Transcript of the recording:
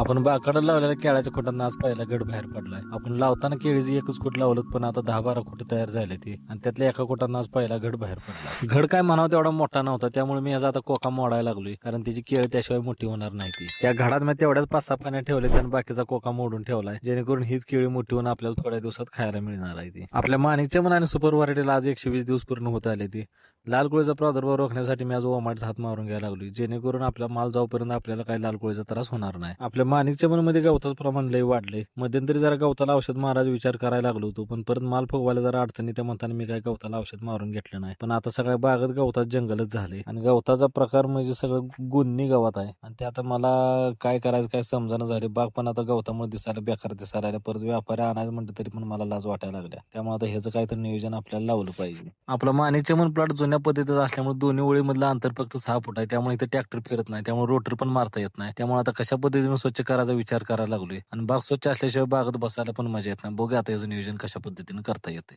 आपण बाकाला लावलेल्या केळ्याच्या खोटांना आज पहिला घड बाहेर पडलाय. आपण लावताना केळीची एकच खोट लावलं, पण आता 10-12 खोट तयार झाले ती, आणि त्यातल्या एका खोटांना आज पहिला घड बाहेर पडला. घड काय म्हणावं तेवढा मोठा नव्हता, त्यामुळे मी याचा आता कोका मोडायला लागलोय, कारण तिची केळी त्याशिवाय मोठी होणार नाही ती. त्या घडात मी तेवढ्याच 5-6 पाण्या ठेवले आणि बाकीचा कोका मोडून ठेवलाय, जेणेकरून हीच केळी मोठी होऊन आपल्याला थोड्या दिवसात खायला मिळणार आहे ती. आपल्या माणिकच्या मनाने सुपर व्हरायटीला आज 120 दिवस पूर्ण होत आले ती. लाल कोळीचा प्रादुर्भाव रोखण्यासाठी मी आज ओमाटचा हात मारून घ्यायला लागलोय, जेणेकरून आपला माल जाऊपर्यंत आपल्याला काही लाल कोळीचा त्रास होणार नाही. आपल्या माणिकच्या मध्ये गवताचं प्रमाण लय वाढलंय. मध्यंतरी जरा गवताला औषध मारायचा विचार करायला लागलो होतो, पण परत माल फुगवायला जरा अडचणी त्या म्हणताना मी काही गवताला औषध मारून घेतलं नाही. पण आता सगळ्या बागेत गवतात जंगलच झाले, आणि गवताचा प्रकार म्हणजे सगळं गुन्नी गवत आहे, आणि ते आता मला काय करायचं काय समजायला झाले. बाग पण आता गवतामुळे दिसायला बेकार दिसायला लागल्या. परत व्यापारी आणायचं म्हणलं तरी पण मला लाज वाटायला लागल्या. त्यामुळे आता ह्याचं काहीतरी नियोजन आपल्याला लावलं पाहिजे. आपला माणिकच्या प्लॉट जुन्या पद्धतीत असल्यामुळे दोन्ही ओळीमधलं अंतर फक्त 6 फूट आहे, त्यामुळे इथे ट्रॅक्टर फिरत नाही, त्यामुळे रोटर पण मारता येत नाही. त्यामुळे आता कशा पद्धतीने स्वच्छ करायचा विचार करायला लागलोय, आणि बाग स्वच्छ असल्याशिवाय बागेत बसायला पण मजा येत नाही. बघूया आता याचं नियोजन कशा पद्धतीने करता येते.